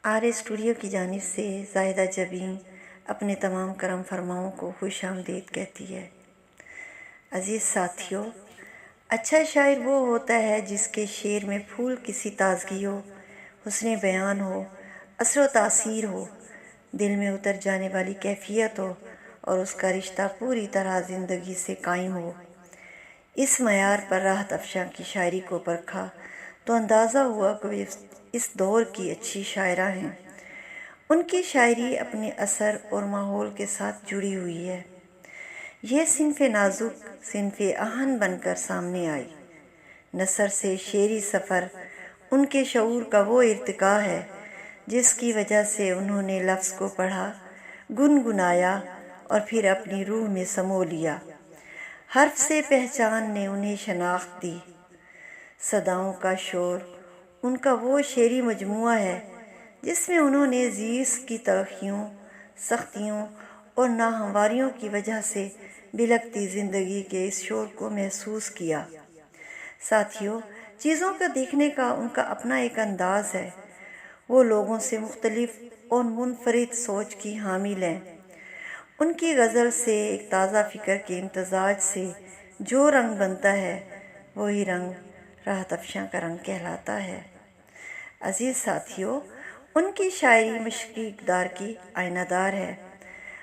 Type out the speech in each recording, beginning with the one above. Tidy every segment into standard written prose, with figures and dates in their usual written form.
Our studio کی جانب سے زاہدہ جبین اپنے تمام کرم فرماؤں کو خوش آمدید کہتی ہے۔ عزیز ساتھیو، اچھا شاعر وہ ہوتا ہے جس کے شعر میں پھول کسی تازگی ہو، حسن بیان ہو، اثر و تاثیر ہو، دل میں اتر جانے والی کیفیت ہو اور اس کا رشتہ پوری طرح زندگی سے قائم ہو۔ اس معیار پر راحت افشاں کی شاعری کو پرکھا تو اندازہ ہوا کہ وہ اس دور کی اچھی شاعرہ ہیں۔ ان کی شاعری اپنے اثر اور ماحول کے ساتھ جڑی ہوئی ہے۔ یہ صنف نازک، صنف آہن بن کر سامنے آئی۔ نثر سے شعری سفر ان کے شعور کا وہ ارتقاء ہے جس کی وجہ سے انہوں نے لفظ کو پڑھا، گنگنایا اور پھر اپنی روح میں سمو لیا۔ حرف سے پہچان نے انہیں شناخت دی۔ صداؤں کا شور ان کا وہ شعری مجموعہ ہے جس میں انہوں نے زیست کی تلخیوں، سختیوں اور ناہمواریوں کی وجہ سے بلکتی زندگی کے اس شور کو محسوس کیا۔ ساتھیو، چیزوں کا دیکھنے کا ان کا اپنا ایک انداز ہے۔ وہ لوگوں سے مختلف اور منفرد سوچ کی حامل ہیں۔ ان کی غزل سے ایک تازہ فکر کے امتزاج سے جو رنگ بنتا ہے وہی رنگ راحت افشاں کا رنگ کہلاتا ہے۔ عزیز ساتھیو، ان کی شاعری مشرقی اقدار کی آئینہ دار ہے۔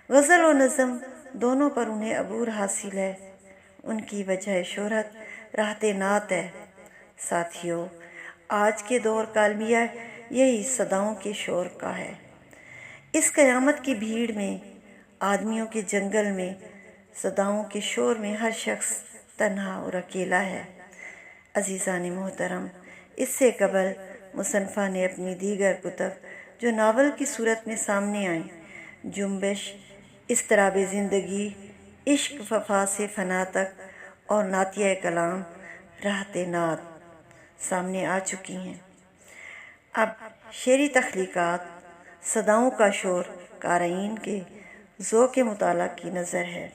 غزل و نظم دونوں پر انہیں عبور حاصل ہے۔ ان کی وجہ شہرت راحت نعت ہے۔ ساتھیو، آج کے دور کا المیہ یہی صداؤں کے شور کا ہے۔ اس قیامت کی بھیڑ میں، آدمیوں کے جنگل میں، صداؤں کے شور میں ہر شخص تنہا اور اکیلا ہے۔ عزیزان محترم، اس سے قبل مصنفہ نے اپنی دیگر کتب جو ناول کی صورت میں سامنے آئیں، جنبش، اضطراب زندگی، عشق وفا سے فنا تک اور نعتیہ کلام راحت نعت سامنے آ چکی ہیں۔ اب شعری تخلیقات، صداؤں کا شور قارئین کے ذوق مطالعہ کی نظر ہے۔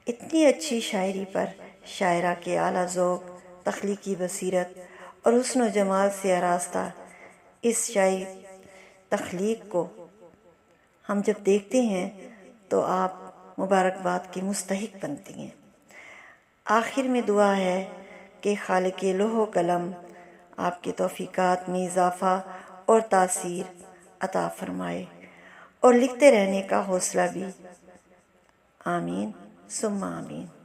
اتنی اچھی شاعری پر شاعرہ کے اعلیٰ ذوق، تخلیقی بصیرت اور حسن و جمال سے آراستہ اس شاعری تخلیق کو ہم جب دیکھتے ہیں تو آپ مبارکباد کی مستحق بنتی ہیں۔ آخر میں دعا ہے کہ خالق لوح و قلم آپ کے توفیقات میں اضافہ اور تاثیر عطا فرمائے اور لکھتے رہنے کا حوصلہ بھی۔ آمین ثم آمین۔